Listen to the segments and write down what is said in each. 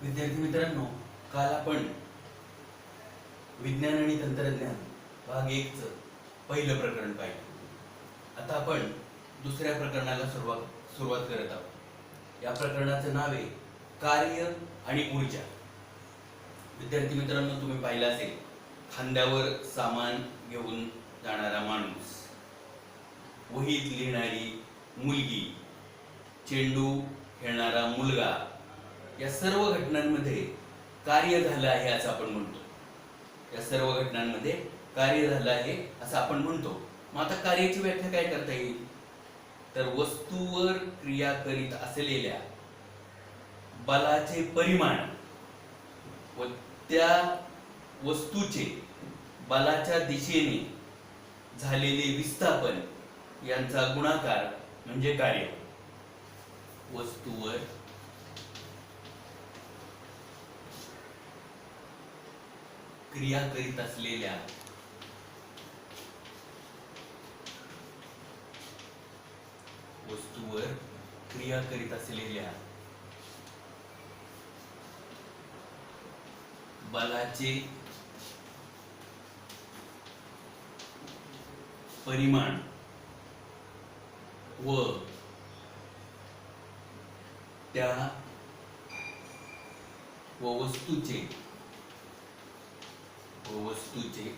विद्यार्थी मित्रांनो, काल आपण विज्ञान आणि तंत्रज्ञान भाग 1 चं पहिलं प्रकरण पाहिलं. आता आपण दुसऱ्या प्रकरणाला सुरुवात करत आहोत. या प्रकरणाचं नाव आहे कार्य आणि ऊर्जा. विद्यार्थी मित्रांनो, तुम्ही पाहिलं असेल, खांद्यावर सामान घेऊन जाणारा माणूस, वहीत लिहिणारी मुलगी, चेंडू खेळणारा मुलगा, या सर्व घटनांमध्ये कार्य झालं आहे असं आपण म्हणतो. या सर्व घटनांमध्ये कार्य झालं आहे असं आपण म्हणतो. मग आता कार्याची व्याख्या काय करता येईल? तर वस्तूवर क्रिया करीत असलेल्या बलाचे परिमाण व त्या वस्तूचे बलाच्या दिशेने झालेले विस्थापन यांचा गुणाकार म्हणजे कार्य. वस्तूवर क्रिया करीत असलेल्या बलाचे परिमाण व वस्तूचे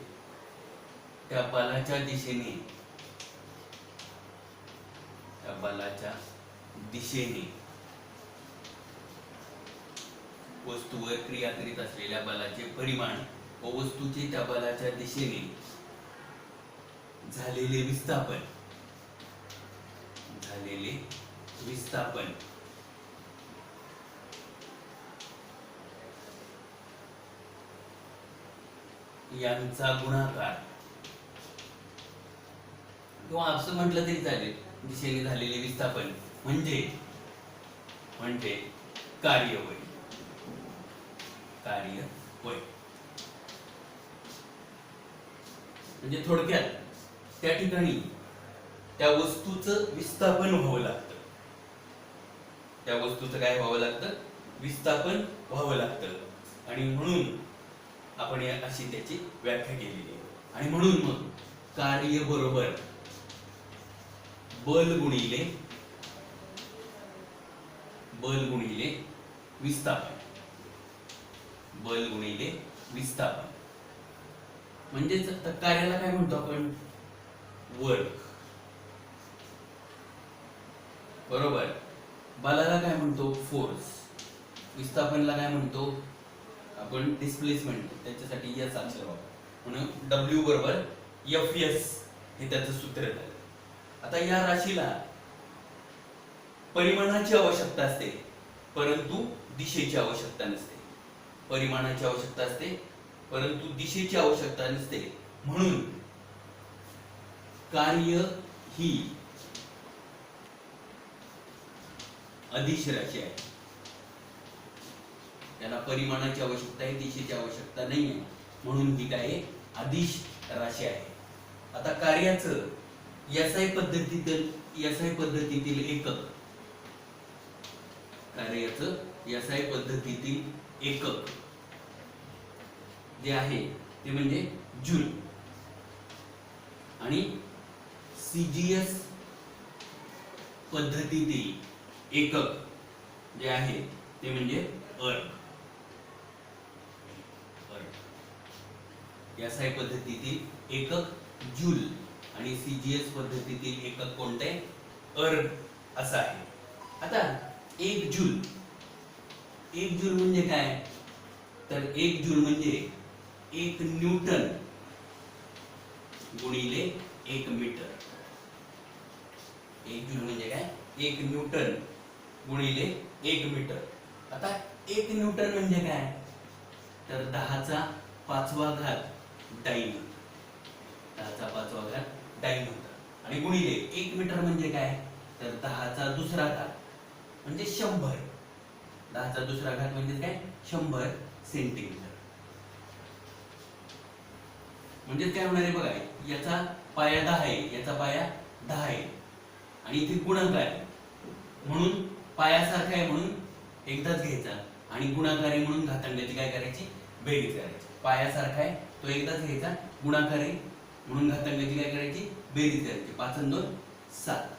त्या बलाच्या दिशेने वस्तूवर क्रिया करीत असलेल्या बलाचे परिमाण व वस्तूचे त्या बलाच्या दिशेने झालेले विस्थापन यांचा गुणाकार, किंवा असं म्हटलं तरी चालेल, दिशेने झालेले विस्थापन म्हणजे कार्य होय. म्हणजे थोडक्यात त्या ठिकाणी त्या वस्तूचं विस्थापन व्हावं लागतं. त्या वस्तूचं काय व्हावं लागतं? विस्थापन व्हावं लागतं. आणि म्हणून आपण अशी त्याची व्याख्या केलेली आहे. आणि म्हणून मग कार्य बरोबर बल गुणिले विस्थापन. म्हणजेच कार्याला काय म्हणतो आपण? वर्क. बरोबर. बलाला काय म्हणतो? फोर्स. विस्थापनला काय म्हणतो आपण? डिस्प्लेसमेंट. त्याच्यासाठी एस अक्षर वापर, म्हणून डब्ल्यू बरोबर एफ एस हे त्याचं सूत्र झालं. आता या राशीला परिमाणाची आवश्यकता असते, परंतु दिशेची आवश्यकता नसते. परिमाणाची आवश्यकता असते, परंतु दिशेची आवश्यकता नसते. म्हणून कार्य ही अदिश राशी आहे. त्याला परिमाणाची आवश्यकता आहे, दिशेची आवश्यकता नाही आहे. म्हणून ही काय? अदिश राशी आहे. आता कार्याचं एसआय पद्धतीतील एकक जे आहे ते म्हणजे जूल, आणि सीजीएस पद्धतीतील एकक जे आहे ते म्हणजे अर्क. एसआय पद्धतीतील एकक जूल आणि सीजीएस पद्धतीतील एकक कोणते? अर्क असं आहे. आता एक जूल म्हणजे काय? तर एक जूल म्हणजे 1 न्यूटन गुणिले 1 मीटर. एक जूल म्हणजे काय? 1 न्यूटन गुणिले 1 मीटर. आता 1 न्यूटन म्हणजे काय? तर 10⁵ डाईन. 10⁵ डाईन होता. आणि गुणिले 1 मीटर म्हणजे काय? तर 10⁻² म्हणजे 100. 10⁻² म्हणजे काय? 100 सेंटीमीटर. म्हणजे काय होणार आहे बघा, याचा पाया 10 आहे, याचा पाया 10 आहे, आणि इथे गुणाकार आहे, म्हणून पायासारखा आहे म्हणून एकदाच घ्यायचा आणि गुणाकारी म्हणून घातांकाची काय करायची, बेरीज करायची. पायासारखा आहे तो एकदाच घ्यायचा, गुणाकारी म्हणून घातांकाची काय करायची, बेरीज करायची. 5 आणि 2 7.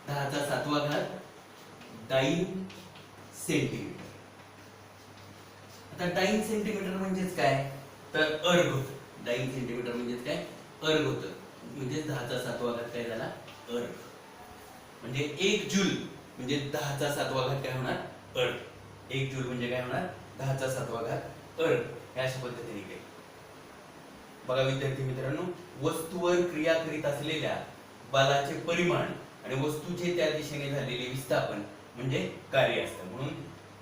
10चा 7वा घात 10 सेंटीमीटर. आता 10 सेंटीमीटर म्हणजेच काय, तर अर्घ होतं. 10 सेंटीमीटर म्हणजेच काय, अर्घ होतं. म्हणजे 10चा 7वा घात काय झाला, अर्घ. म्हणजे 1 जूल म्हणजे 10चा 7वा घात काय होणार, अर्घ. 1 जूल म्हणजे काय होणार, 10चा 7वा घात अर्घ. हे अशा पद्धतीने काय. बघा विद्यार्थी मित्रांनो, वस्तूवर क्रिया करीत असलेल्या बलाचे परिमाण आणि वस्तूचे त्या दिशेने झालेले विस्थापन म्हणजे कार्य असतं. म्हणून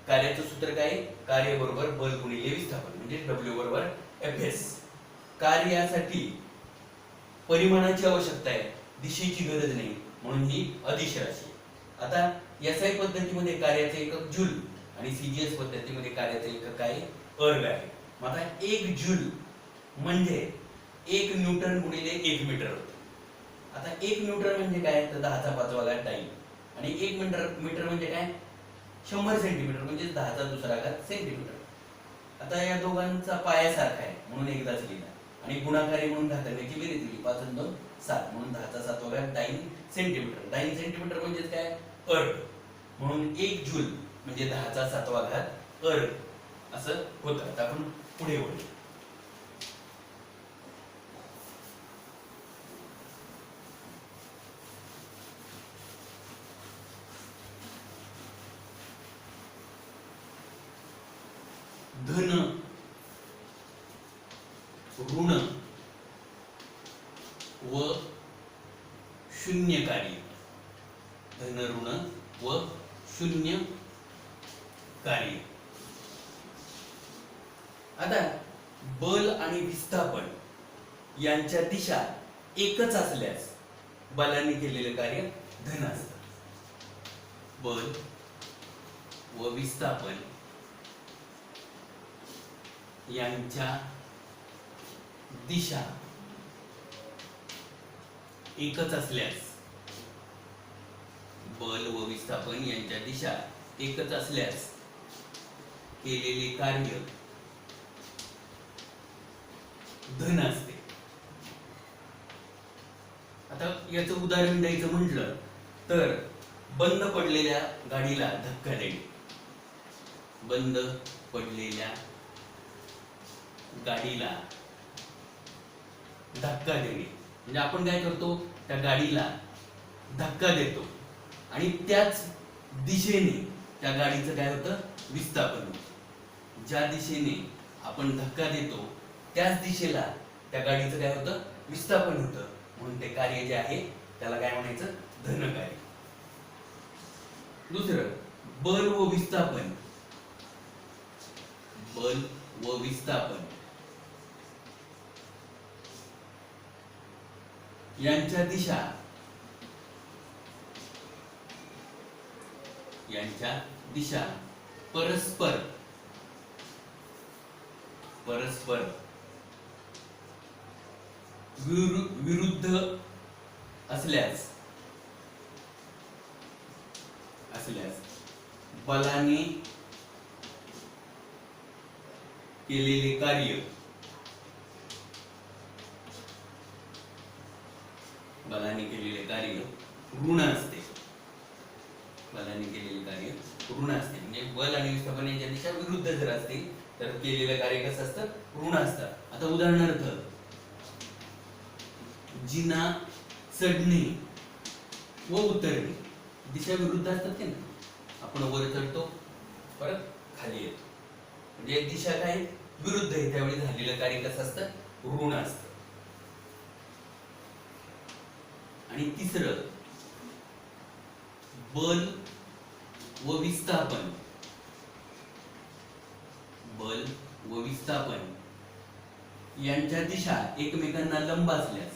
कार्याचं सूत्र काय, कार्य बरोबर बल गुणिले विस्थापन म्हणजे W बरोबर Fs. कार्यासाठी परिमाणाची आवश्यकता आहे, दिशेची गरज नाही, म्हणून ही अदिश राशी. आता SI पद्धतीमध्ये कार्याचे एकक जूल आणि CGS पद्धतीमध्ये कार्याचे एकक काय, अर्घ आहे. मग आता 1 जूल म्हणजे 1 न्यूटन गुणिले 1 मीटर होतं. आता 1 न्यूटन म्हणजे काय, तर 10चा 5वा घात टाइम. आणि 1 मीटर म्हणजे काय, 100 सेंटीमीटर म्हणजे 10चा 2रा घात सेंटीमीटर. आता या दोघांचा पायासारखा आहे म्हणून एकदाच लिहिला आणि गुणाकारी म्हणून घातांकाची बेरीज दिली. 5 आणि 2 7 म्हणून 10चा 7वा घात 10 सेंटीमीटर. 10 सेंटीमीटर म्हणजे काय, अर्घ. म्हणून 1 जूल म्हणजे 10चा 7वा घात अर्घ असं होतं. आता आपण पुढे वळू. धन, ऋण व शून्य कार्य. धन, ऋण व शून्य कार्य. आता बल आणि विस्थापन यांच्या दिशा एकच असल्यास बलाने केलेले कार्य धन असतं. बल व विस्थापन यांच्या दिशा एकच असल्यास, बल व विस्थापन यांच्या दिशा एकच असल्यास केलेले कार्य धन असते. आता याचं उदाहरण द्यायचं म्हटलं तर बंद पडलेल्या गाडीला धक्का देणे. बंद पडलेल्या गाडीला धक्का देणे म्हणजे आपण काय करतो, त्या गाडीला धक्का देतो आणि त्याच दिशेने त्या गाडीचं काय होतं, विस्थापन होतं. ज्या दिशेने आपण धक्का देतो त्याच दिशेला त्या गाडीचं काय होतं, विस्थापन होतं. म्हणून ते कार्य जे आहे त्याला काय म्हणायचं, धन कार्य. दुसरं बल व विस्थापन. बल व विस्थापन यांच्या दिशा परस्पर विरुद्ध असल्यास बलाने केलेले कार्य ऋण असते. बलाने केलेले कार्य ऋण असते. म्हणजे बल आणि विस्थापन यांच्या दिशा विरुद्ध जर असतील तर केलेलं कार्य कसं असतं, ऋण असतं. आता उदाहरणार्थ जिना चढणे व उतरणे दिशा विरुद्ध असतात की ना. आपण वर चढतो परत खाली येतो म्हणजे एक दिशा काय विरुद्ध आहे, त्यावेळी झालेलं कार्य कसं असतं, ऋण असतं. आणि तिसरं बल व विस्थापन. बल व विस्थापन यांच्या दिशा एकमेकांना लंब असल्यास,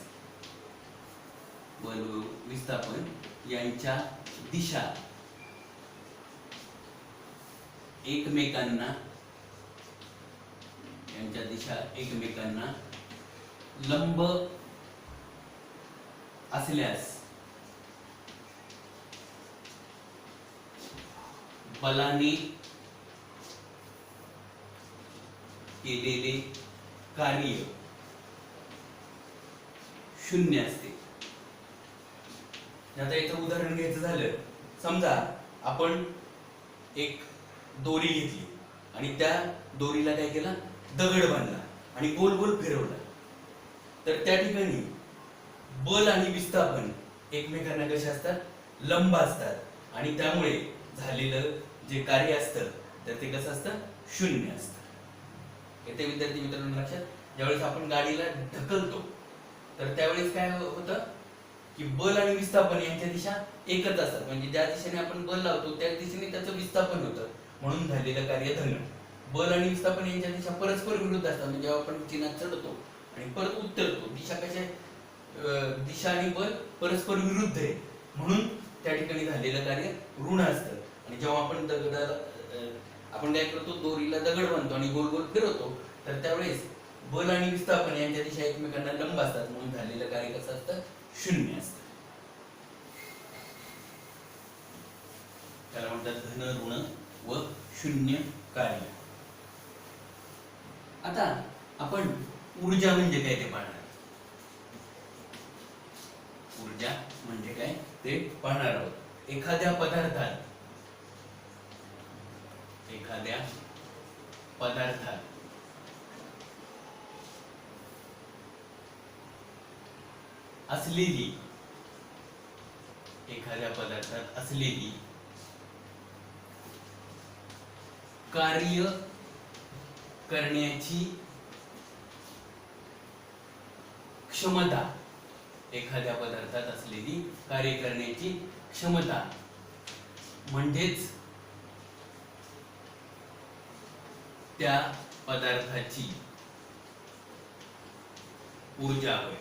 बल व विस्थापन यांच्या दिशा एकमेकांना लंब असल्यास बलाने केलेले कार्य शून्य असते. आता याचं उदाहरण घ्यायचं झालं, समजा आपण एक दोरी घेतली आणि त्या दोरीला काय केलं, दगड बांधला आणि गोल गोल फिरवला. तर त्या ठिकाणी बल आणि विस्थापन एकमेकांना कसे असतात, लंब असतात आणि त्यामुळे झालेलं जे कार्य असतं तर ते कसं असतं, शून्य असतं. येथे विद्यार्थी मित्रांनो लक्षात, ज्यावेळेस आपण गाडीला ढकलतो तर त्यावेळेस काय होतं की बल आणि विस्थापन यांच्या दिशा एकच असतात. म्हणजे ज्या दिशेने आपण बल लावतो त्या दिशेने त्याचं विस्थापन होतं, म्हणून झालेलं कार्य धन. बल आणि विस्थापन यांच्या दिशा परस्पर विरुद्ध असतात. म्हणजे जेव्हा आपण चिन्हात चढतो आणि परत उतरतो, दिशा कशा, दिशा आणि बल परस्पर विरुद्ध आहे, म्हणून त्या ठिकाणी झालेलं कार्य ऋण असतं. आणि जेव्हा आपण आपण काय करतो, दोरीला दगड बांधतो आणि गोल गोल फिरवतो तर त्यावेळेस बल आणि विस्थापन यांच्या दिशा एकमेकांना लंब असतात, म्हणून झालेलं कार्य कसं असतं, शून्य असतं. त्याला म्हणतात धन, ऋण व शून्य कार्य. आता आपण ऊर्जा म्हणजे काय ते पाहणार. ऊर्जा म्हणजे काय ते पाहणार आहोत. एखाद्या पदार्थात असलेली कार्य करण्याची क्षमता, एखाद्या पदार्थात असलेली कार्य करण्याची क्षमता म्हणजेच त्या पदार्थाची ऊर्जा होय.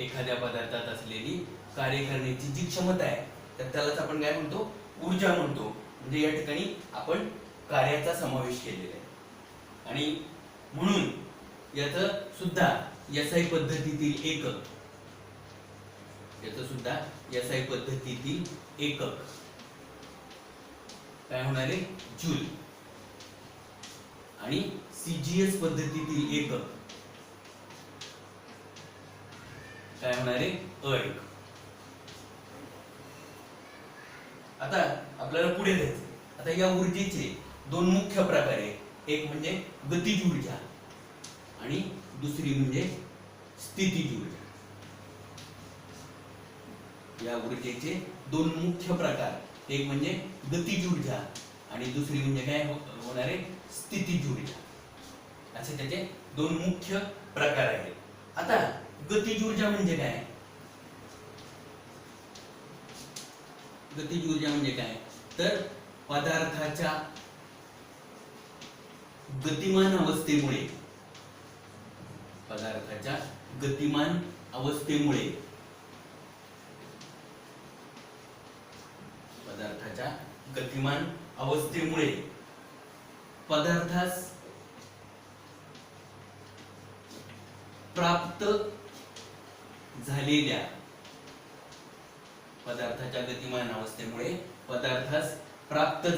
एखाद्या पदार्थात असलेली कार्य करण्याची जी क्षमता आहे तर त्यालाच आपण काय म्हणतो, ऊर्जा म्हणतो. म्हणजे या ठिकाणी आपण कार्याचा समावेश केलेला आहे. आणि म्हणून याचं सुद्धा एसआय पद्धतीतील एकक काय होणार आहे, जूल. आणि सीजीएस पद्धतीतील एकक काय होणार आहे, अर्ग. आता आपल्याला पुढे जायचं. आता या ऊर्जेचे दोन मुख्य प्रकार आहेत. एक म्हणजे गतिज ऊर्जा आणि दुसरी म्हणजे स्थितीज ऊर्जा. या ऊर्जेचे दोन मुख्य प्रकार, एक म्हणजे गतिज ऊर्जा आणि दुसरी म्हणजे काय होणार आहे, स्थितीज ऊर्जा. असे त्याचे दोन मुख्य प्रकार आहेत. आता गतिज ऊर्जा म्हणजे काय, गतिज ऊर्जा म्हणजे काय तर पदार्थाच्या गतिमान अवस्थेमुळे पदार्थास प्राप्त झालेल्या पदार्थाच्या गतिमान अवस्थेमुळे पदार्थास प्राप्त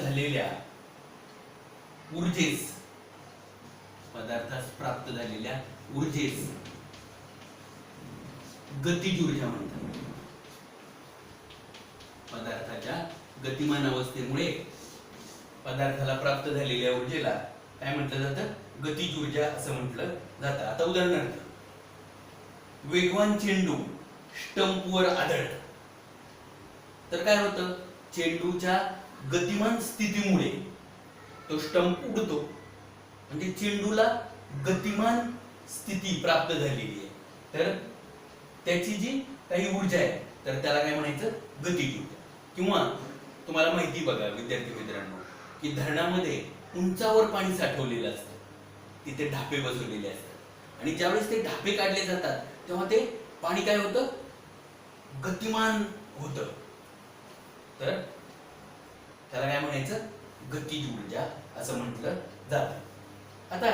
झालेल्या ऊर्जेस गतिज ऊर्जा म्हणतात. पदार्थाच्या गतिमान अवस्थेमुळे पदार्थाला प्राप्त झालेल्या ऊर्जेला काय म्हटलं जातं, गतिज ऊर्जा असं म्हटलं जातं. आता उदाहरणार्थ, वेगवान चेंडू स्टंपवर आदळतो तर काय होतं, चेंडूच्या गतिमान स्थितीमुळे तो स्टंप उडतो. म्हणजे चेंडूला गतिमान स्थिती प्राप्त झालेली आहे, तर त्याची जी काही ऊर्जा आहे तर त्याला काय म्हणायचं, गतिज ऊर्जा. किंवा तुम्हाला माहिती बघा विद्यार्थी मित्रांनो की धरणामध्ये उंचावर पाणी साठवलेलं असतं, तिथे ढापे बसवलेले असतात आणि ज्यावेळेस ते ढापे काढले जातात तेव्हा ते पाणी काय होतं, गतिमान होतं. तर त्याला काय म्हणायचं, गतिज ऊर्जा असं म्हटलं जातं. आता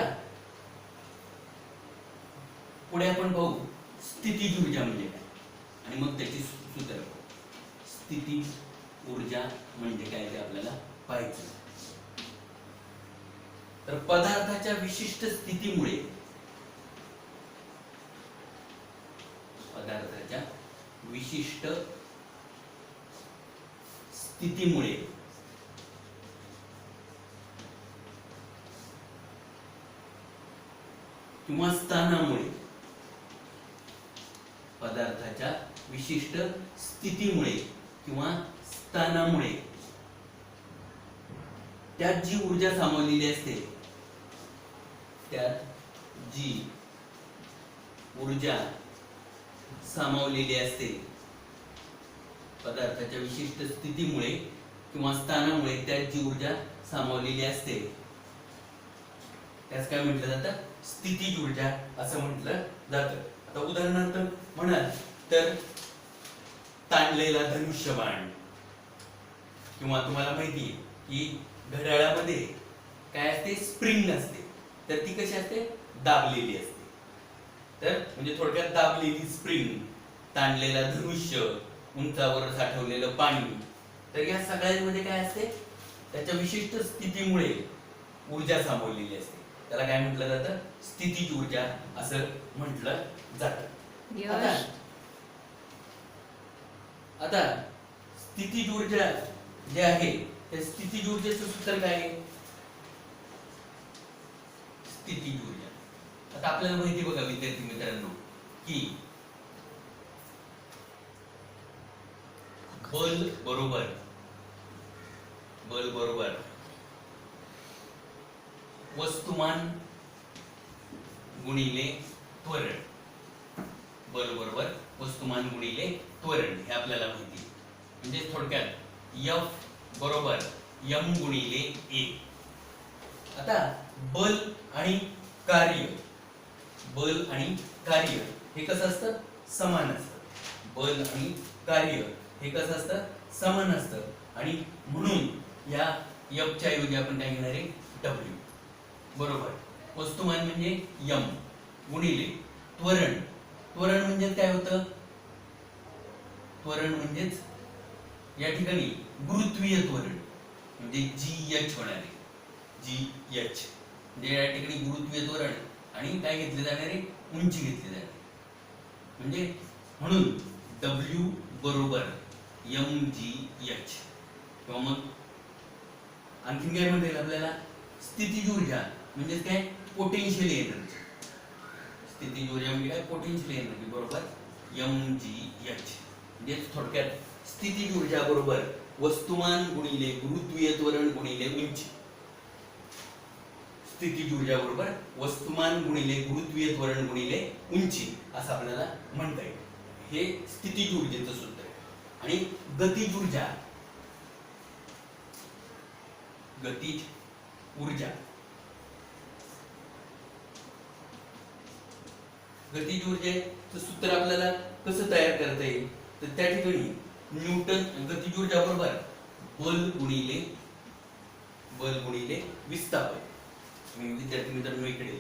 पुढे आपण पाहू स्थितीज ऊर्जा म्हणजे काय आणि मग त्याची सूत्र पाहू. स्थितीज ऊर्जा म्हणजे काय ते आपल्याला पाहायचं. तर पदार्थाच्या विशिष्ट स्थितीमुळे किंवा स्थानामुळे पदार्थाच्या विशिष्ट स्थितीमुळे किंवा स्थानामुळे त्यात जी ऊर्जा सामावलेली असते पदार्थाच्या विशिष्ट स्थितीमुळे किंवा स्थानामुळे त्यात जी ऊर्जा सामावलेली असते त्यास काय म्हटलं जातं? स्थितीज ऊर्जा असं म्हटलं जातं. आता उदाहरणार्थ म्हणाल तर ताणलेला धनुष्यबाण, किंवा तुम्हाला माहिती आहे की घड्याळामध्ये काय असते? स्प्रिंग असते. तर ती कशी असते? दाबलेली असते. तर म्हणजे थोडक्यात दाबलेली स्प्रिंग, ताणलेला धनुष्य, उंचावर साठवलेलं पाणी. तर या सगळ्यांमध्ये काय असते? त्याच्या विशिष्ट स्थितीमुळे ऊर्जा सामावलेली असते. त्याला काय म्हटलं जातं? स्थितीज ऊर्जा असं म्हटलं जातं. आता स्थितीज ऊर्जा जे आहे त्या स्थितीज ऊर्जेचं सूत्र काय आहे? स्थितीज ऊर्जा, आता आपल्याला माहिती बघा विद्यार्थी मित्रांनो की बल बरोबर वस्तुमान गुणिले त्वरण. बल बरोबर वस्तुमान गुणिले त्वरण हे आपल्याला माहिती. म्हणजे थोडक्यात F बरोबर m गुणिले a. आता बल आणि कार्य हे कसं असतं? समान असतं. बल आणि कार्य हे कसं असतं? समान असतं. आणि म्हणून या F च्या ऐवजी आपण काय घेणार आहे? W बरोबर वस्तुमान म्हणजे m गुणिले त्वरण म्हणजे काय होतं? त्वरण म्हणजेच या ठिकाणी गुरुत्वीय त्वरण म्हणजे GH होणार आहे. GH म्हणजे या ठिकाणी गुरुत्वीय त्वरण आणि काय घेतले जाणार आहे? उंची घेतली जाणार. म्हणजे म्हणून W बरोबर mgh. किंवा मग आणखीन काय म्हणता येईल आपल्याला? स्थितीज ऊर्जा म्हणजे काय? Potential energy. स्थितीज ऊर्जा म्हणजे काय? पोटेन्शियल एनर्जी बरोबर mgh. म्हणजे थोडक्यात स्थितीज ऊर्जा बरोबर वस्तुमान गुणिले गुरुत्वीय त्वरण गुणिले उंची. स्थितीज ऊर्जा बरोबर वस्तुमान गुणिले गुरुत्वीय त्वरण गुणिले उंची असं आपल्याला म्हणता येईल. हे स्थितीज ऊर्जेचं सूत्र आहे. आणि गतीज ऊर्जा गतीज ऊर्जेचं सूत्र आपल्याला कसं तयार करता येईल? तर त्या ठिकाणी न्यूटन गतीज ऊर्जा बरोबर बल गुणिले विस्थापन. मी विद्यार्थी मित्रांनो इकडे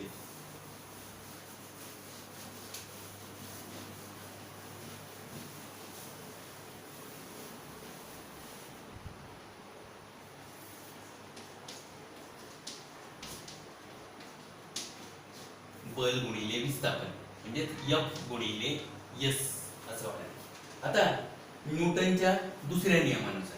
बल गुणिले विस्थापन म्हणजे F गुणिले S असं होणार. आता न्यूटनच्या दुसऱ्या नियमानुसार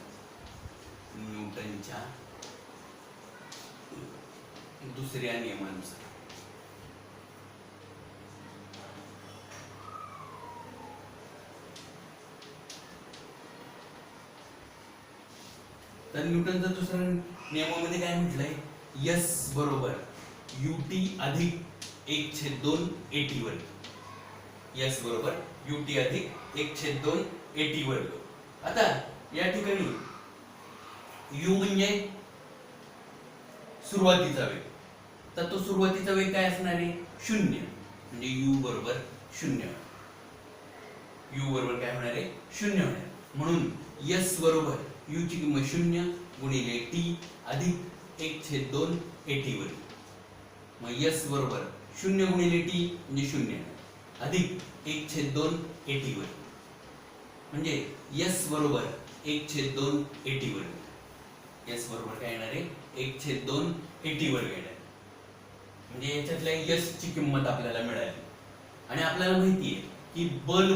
तर न्यूटनचा दुसऱ्या नियमामध्ये काय म्हटलंय? S बरोबर ut अधिक 1/2 at वर्ग. S बरोबर ut अधिक 1/2 at वर्ग. आता या ठिकाणी u म्हणजे सुरुवातीचा वेग. तर तो सुरुवातीचा वेग काय असणार आहे? 0. म्हणजे u बरोबर 0. u बरोबर काय होणार आहे? 0 होणार. म्हणून S बरोबर u ची किंमत 0 गुणिले t अधिक 1/2 at वर्ग. मग S बरोबर 0 गुणिले t म्हणजे 0 अधिक 1/2 at वर्ग. म्हणजे S बरोबर 1/2 at वर्ग. S बरोबर काय येणार आहे? 1/2 at वर्ग येणार. म्हणजे याच्यातल्या यश ची किंमत आपल्याला मिळाली. आणि आपल्याला माहिती आहे की बल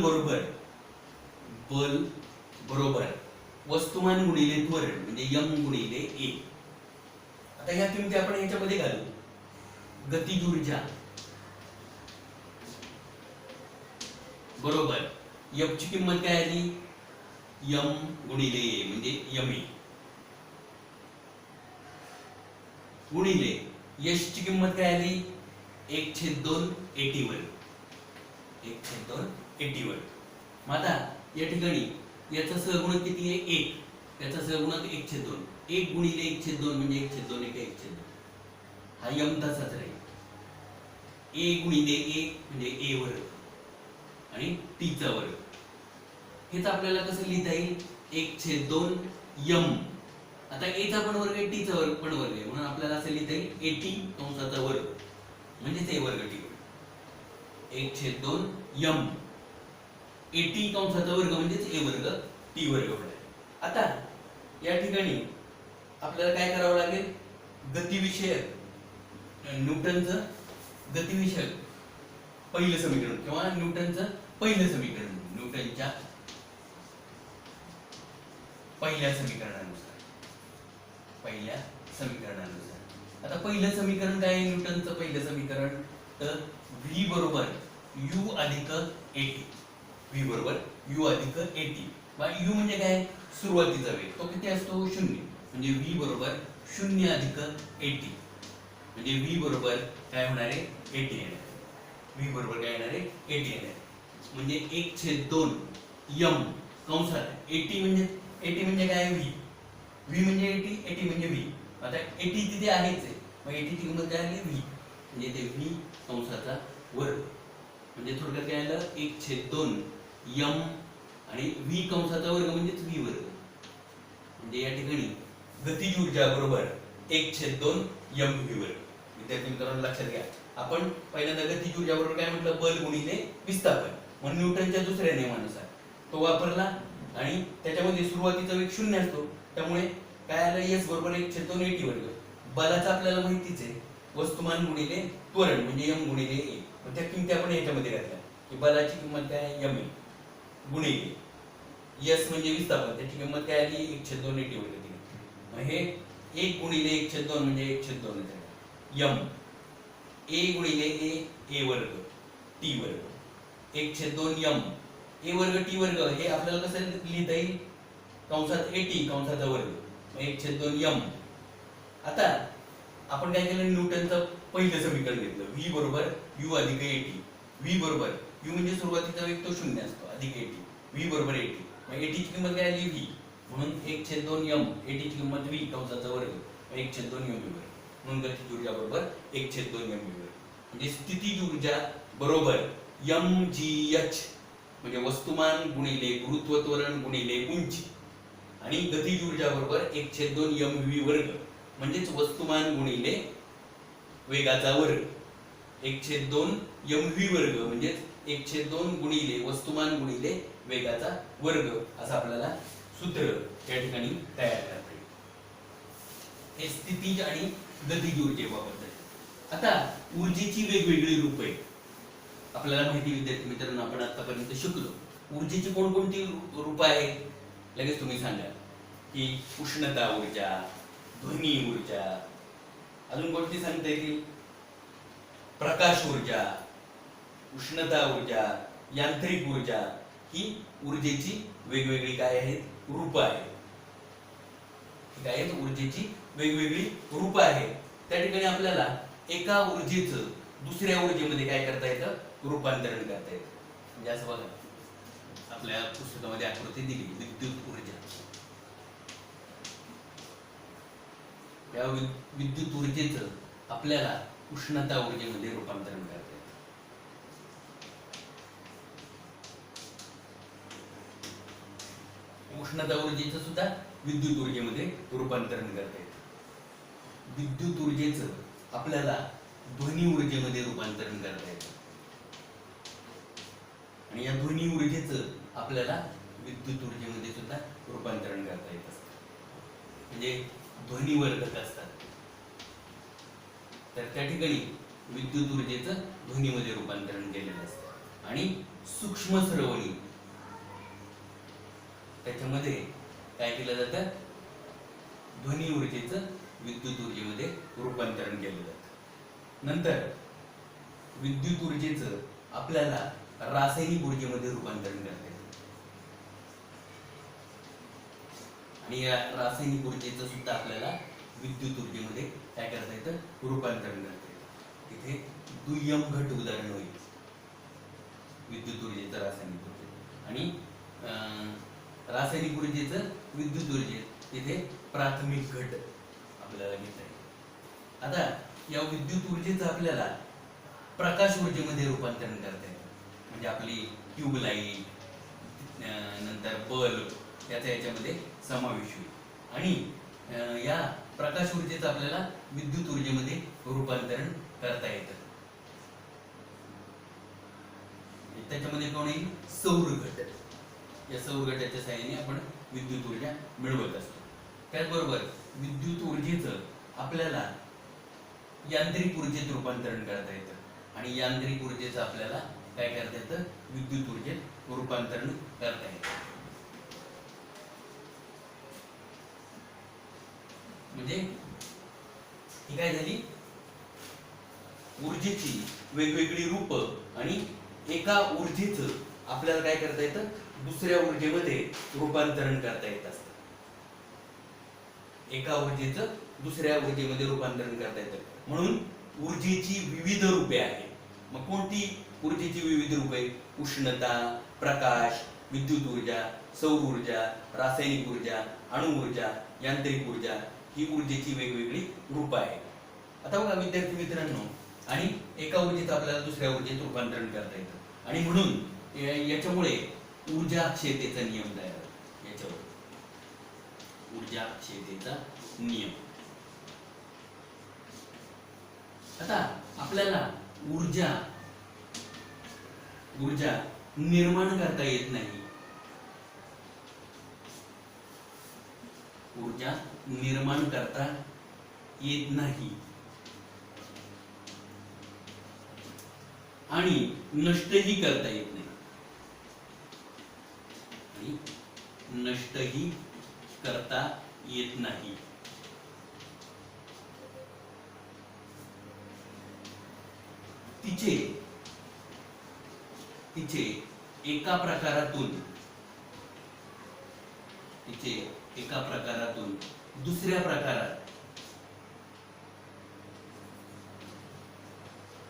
बरोबर वस्तुमान गुणिले त्वरण म्हणजे m गुणिले a. आता ह्या किमती आपण याच्यामध्ये घालू. गतिज ऊर्जा बरोबर f ची किंमत काय आली m गुणिले a म्हणजे ma गुणिले यश ची किंमत काय आली 1/2 at वर्ग 1/2 at वर्ग. मग आता या ठिकाणी याचा सहगुणक किती आहे 1. याचा सहगुणक 1/2 1 गुणिले 1/2 म्हणजे 1/2 1/2 हा m तसाच राहील. a गुणिले a म्हणजे a वर्ग आणि t चा वर्ग. हेच आपल्याला कसं लिहिता येईल 1/2 m. आता a चा पण वर्ग आहे t चा वर्ग पण वर्ग आहे म्हणून आपल्याला असं लिहिता येईल at कंसाचा वर्ग म्हणजे a वर्ग t वर्ग 1/2 m at कंसाचा वर्ग म्हणजेच a वर्ग t वर्ग होणार. आता या ठिकाणी आपल्याला काय करावं लागेल गतिविषयक न्यूटनचं गतिविषयक पहिलं समीकरण किंवा न्यूटनचं पहिलं समीकरण न्यूटनच्या पहिल्या समीकरणानुसार आता पहिलं समीकरण काय आहे न्यूटनचं पहिलं समीकरण तर v बरोबर u अधिक at v बरोबर u अधिक at बा u म्हणजे काय सुरुवातीचा वेग तो किती असतो 0 म्हणजे v बरोबर 0 अधिक at म्हणजे v बरोबर काय होणार आहे 80 येणार. v बरोबर काय येणार आहे 80 येणार म्हणजे 1/2 m कंसात 80 म्हणजे काय v म्हणजे 80 म्हणजे v. आता 80 तिथे आहेच आहे मग 80 ची किंमत काय आली v म्हणजे ते v कंसाचा वर्ग म्हणजे थोडक्यात काय आलं 1/2 m आणि v कंसाचा वर्ग म्हणजेच v वर्ग. म्हणजे या ठिकाणी गतिज ऊर्जा बरोबर 1/2 mv वर्ग. विद्यार्थी मित्रांनो लक्षात घ्या आपण पहिल्यांदा गतिज ऊर्जा बरोबर काय म्हटलं बल गुणिले विस्थापन म्हणून न्यूटनच्या दुसऱ्या नियमानुसार तो वापरला आणि त्याच्यामध्ये सुरुवातीचा वेग 0 असतो त्यामुळे काय आलं s बरोबर 1/2 at वर्ग. बलाचं आपल्याला माहितीच आहे वस्तुमान गुणिले त्वरण म्हणजे m गुणिले a. मग त्या किमती आपण याच्यामध्ये घातल्या की बलाची किंमत काय m गुणिले s म्हणजे विस्थापन त्याची किंमत काय आली 1/2 at वर्ग दिली. मग हे 1 गुणिले 1/2 म्हणजे 1/2 m a गुणिले a वर्ग t वर्ग 1/2 m a वर्ग t वर्ग हे आपल्याला कसं लिहिता येईल कंसात at कंसाचा वर्ग 1/2 m. आता आपण काय केलं न्यूटनचं पहिलं समीकरण घेतलं v बरोबर u अधिक at v बरोबर u म्हणजे सुरुवातीचा वेग तो 0 असतो अधिक at v बरोबर at मग at ची किंमत काय आली v म्हणून 1/2 m at ची किंमत v कंसाचा वर्ग 1/2 m वर्ग म्हणून गतिज ऊर्जा बरोबर 1/2 m वर्ग. म्हणजे स्थितीज ऊर्जा बरोबर mgh म्हणजे वस्तुमान गुणिले गुरुत्व त्वरण गुणिले उंची आणि गतिज ऊर्जा बरोबर 1/2 mv वर्ग म्हणजेच वस्तुमान गुणिले वेगाचा वर्ग 1/2 mv वर्ग म्हणजेच 1/2 गुणिले वस्तुमान गुणिले वेगाचा वर्ग असं आपल्याला सूत्र या ठिकाणी तयार करता येईल. हे स्थितीज आणि गतिज ऊर्जेबाबत. आता ऊर्जेची वेगवेगळी रूपे आपल्याला माहिती विद्यार्थी मित्रांनो आपण आतापर्यंत शिकलो. ऊर्जेची कोणकोणती रूप आहेत लगेच तुम्ही सांगा की उष्णता ऊर्जा ध्वनी ऊर्जा अजून कोणती सांगता येतील प्रकाश ऊर्जा उष्णता ऊर्जा यांत्रिक ऊर्जा ही ऊर्जेची वेगवेगळी काय आहेत रूप आहेत. काय आहेत ऊर्जेची वेगवेगळी रूप आहेत. त्या ठिकाणी आपल्याला एका ऊर्जेचं दुसऱ्या ऊर्जेमध्ये काय करता येतं रूपांतरण करता येतं. म्हणजे असं बघा आपल्या पुस्तकामध्ये आकृती दिली विद्युत ऊर्जा. या विद्युत ऊर्जेचं आपल्याला उष्णता ऊर्जेमध्ये रूपांतरण करता येतं. उष्णता ऊर्जेचं सुद्धा विद्युत ऊर्जेमध्ये रूपांतरण करता येतं. विद्युत ऊर्जेचं आपल्याला ध्वनी ऊर्जेमध्ये रूपांतरण करता येतं आणि या ध्वनी ऊर्जेचं आपल्याला विद्युत ऊर्जेमध्ये सुद्धा रूपांतरण करता येत असतं. म्हणजे ध्वनी वर्धक असतात. तर त्या ठिकाणी विद्युत ऊर्जेचं ध्वनीमध्ये रूपांतरण केलेलं असतं. आणि सूक्ष्म सरवणी त्याच्यामध्ये काय केलं जातं, ध्वनी ऊर्जेचं विद्युत ऊर्जेमध्ये रूपांतरण केलं जातं. नंतर विद्युत ऊर्जेचं आपल्याला रासायनिक ऊर्जेमध्ये रूपांतरण करता येतं. आणि या रासायनिक ऊर्जेचं सुद्धा आपल्याला विद्युत ऊर्जेमध्ये काय करता येतं, रूपांतरण करता येतं. तिथे दुय्यम घट उदाहरण होईल विद्युत ऊर्जेचं रासायनिक ऊर्जे. आणि रासायनिक ऊर्जेचं विद्युत ऊर्जे तिथे प्राथमिक घट आपल्याला घेता येईल. आता या विद्युत ऊर्जेचं आपल्याला प्रकाश ऊर्जेमध्ये रूपांतरण करता येतं. म्हणजे आपली ट्यूबलाईट, नंतर बल्ब याच्यामध्ये समावेश होईल. आणि या प्रकाश ऊर्जेचं आपल्याला विद्युत ऊर्जेमध्ये रूपांतरण करता येतं. त्याच्यामध्ये कोण येईल, सौर घट. या सौर घटाच्या सहाय्याने आपण विद्युत ऊर्जा मिळवत असतो. त्याचबरोबर विद्युत ऊर्जेचं आपल्याला यांत्रिक ऊर्जेत रूपांतरण करता येतं. आणि यांत्रिक ऊर्जेचं आपल्याला काय करता येतं, विद्युत ऊर्जेत रूपांतरण करता येतं. म्हणजे ही काय झाली, ऊर्जेची वेगवेगळी रूप. आणि एका ऊर्जेचं आपल्याला काय करता येतं, दुसऱ्या ऊर्जेमध्ये रूपांतरण करता येत असतं. एका ऊर्जेचं दुसऱ्या ऊर्जेमध्ये रूपांतरण करता येतं. म्हणून ऊर्जेची विविध रूपे आहेत. मग कोणती ऊर्जेची विविध रूपे, उष्णता, प्रकाश, विद्युत ऊर्जा, सौर ऊर्जा, रासायनिक ऊर्जा, अणु ऊर्जा, यांत्रिक ऊर्जा, ही ऊर्जेची वेगवेगळी रूप आहेत. आता बघा विद्यार्थी मित्रांनो, आणि एका ऊर्जेचं आपल्याला दुसऱ्या ऊर्जेत रूपांतरण करता येतं. आणि म्हणून याच्यामुळे ऊर्जा अक्षयतेचा नियम तयार होतो. याच्यावर ऊर्जा अक्षयतेचा नियम. आता आपल्याला ऊर्जा निर्माण करता येत नाही. ऊर्जा निर्माण करता येत नाही आणि नष्टही करता येत नाही. आणि नष्टही करता येत नाही. तिचे एका प्रकारातून दुसऱ्या प्रकारात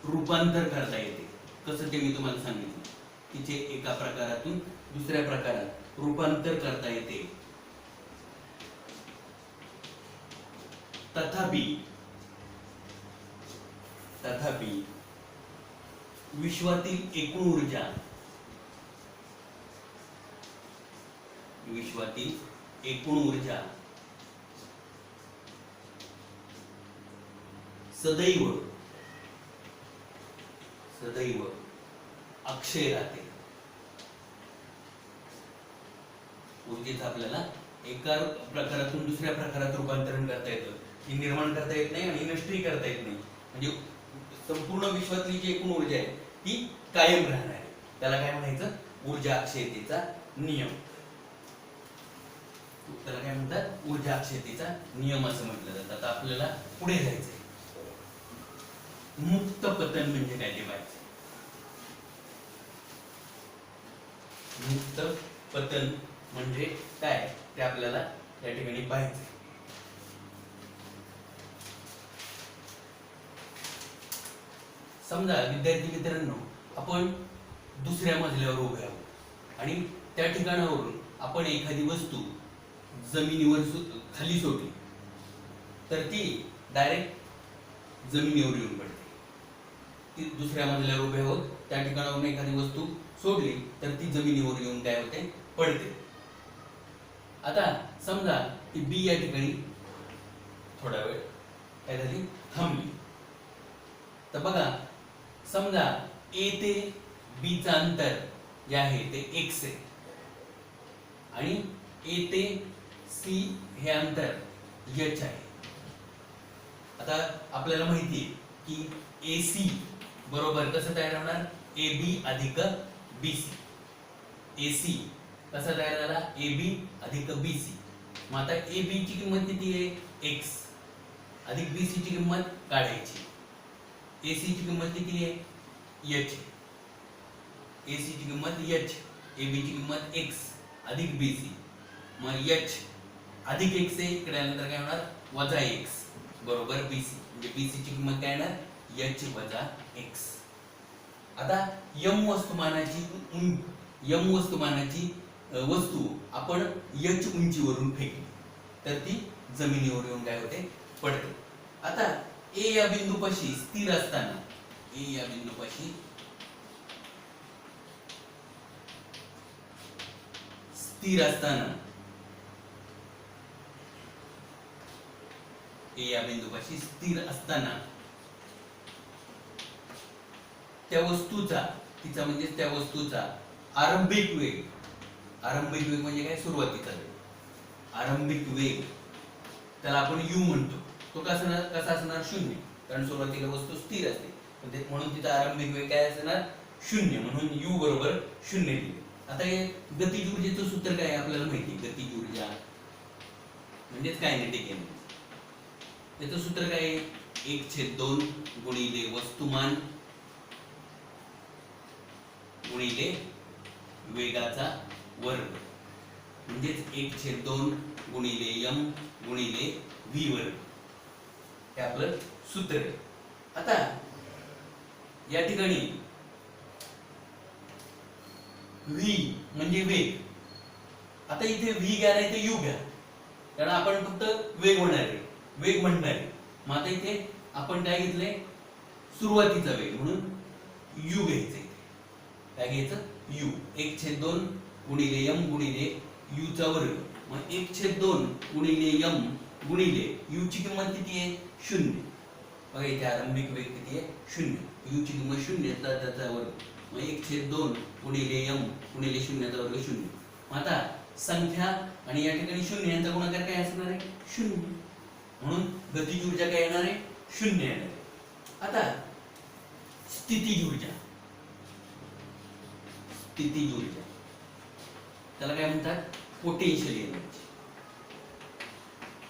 रूपांतर करता येते. कसं ते मी तुम्हाला सांगितलं. तिचे एका प्रकारातून दुसऱ्या प्रकारात रूपांतर करता येते. तथापि विश्वातील एकूण ऊर्जा सदैव अक्षय राहते. ऊर्जेचं आपल्याला एका प्रकारातून दुसऱ्या प्रकारात रूपांतरण करता येतं. ही निर्माण करता येत नाही आणि नष्टही करता येत नाही. म्हणजे संपूर्ण विश्वातली जी एकूण ऊर्जा आहे ती कायम राहणार आहे. त्याला काय म्हणायचं, ऊर्जा अक्षयतेचा नियम. त्याला काय म्हणतात, ऊर्जा अक्षयतेचा नियम असं म्हटलं जातं. आता आपल्याला पुढे जायचंय. मुक्त पतन म्हणजे काय ते पाहायचं. मुक्त पतन म्हणजे काय ते आपल्याला या ठिकाणी पाहायचं. समजा विद्यार्थी मित्रांनो, आपण दुसऱ्या मजल्यावर उभे आहोत आणि त्या ठिकाणावरून आपण एखादी वस्तू जमिनीवर खाली सोडली तर ती डायरेक्ट जमिनीवर येऊन पडते. ती दुसऱ्या मजल्यावर उभे आहोत, त्या ठिकाणावरून एखादी वस्तू सोडली तर ती जमिनीवर येऊन काय होते, पडते. आता समजा ती बी या ठिकाणी थोडा वेळ काय झाली, थांबली. तर बघा, समजा ए ते बी चं अंतर जे आहे ते x आहे आणि ए ते सी हे अंतर h आहे. आता आपल्याला माहिती आहे की AC बरोबर कसं तयार होणार AB अधिक BC. AC कसा तयार झाला AB अधिक BC. मग आता AB ची किंमत किती आहे x अधिक BC ची किंमत काढायची. AC ची किंमत किती आहे h. AC ची किंमत h, AB ची किंमत x अधिक BC. मग h अधिक x आहे इकडे आल्यानंतर काय होणार वजा x बरोबर BC. म्हणजे BC ची किंमत काय येणार h वजा x. आता m वस्तुमानाची वस्तू आपण h उंचीवरून फेकली तर ती जमिनीवर येऊन काय होते पडते. आता A या बिंदूपाशी स्थिर असताना A या बिंदूपाशी स्थिर असताना A या बिंदूपाशी स्थिर असताना त्या वस्तूचा तिचा म्हणजे त्या वस्तूचा आरंभिक वेग म्हणजे काय सुरुवातीचा वेग. आरंभिक वेग त्याला आपण u म्हणतो. तो कसा असणार शून्य कारण सुरुवातीला वस्तू स्थिर असते म्हणून तिचा आरंभिक वेग काय असणार शून्य म्हणून u बरोबर शून्य लिहिले. आता हे गतिज ऊर्जेचं सूत्र काय आपल्याला माहिती गतिज ऊर्जा म्हणजेच कायनेटिक एनर्जी. याचं सूत्र काय आहे 1/2 गुणिले वस्तुमान गुणिले वेगाचा वर्ग म्हणजेच 1/2 गुणिले m गुणिले v वर्ग हे आपलं सूत्र आहे. आता या ठिकाणी v म्हणजे वेग. आता इथे v घ्या नाही तर u घ्या कारण आपण फक्त वेग म्हणणार आहे. मग आता इथे आपण काय घेतलंय सुरुवातीचा वेग म्हणून u घ्यायचं. काय घ्यायचं u 1/2 गुणिले m गुणिले u चा वर्ग. मग 1/2 गुणिले m गुणिले u ची किंमत किती आहे 0. बघा इथे आरंभिक वेग किती आहे 0. u ची किंमत 0 तर त्याचा वर्ग. मग 1/2 गुणिले m गुणिले 0 चा वर्ग 0. मग आता संख्या आणि या ठिकाणी 0 यांचा गुणाकार काय असणार आहे 0. म्हणून गतिज ऊर्जा काय येणार आहे 0 येणार आहे. आता स्थितिज ऊर्जा त्याला काय म्हणतात पोटेन्शियल एनर्जी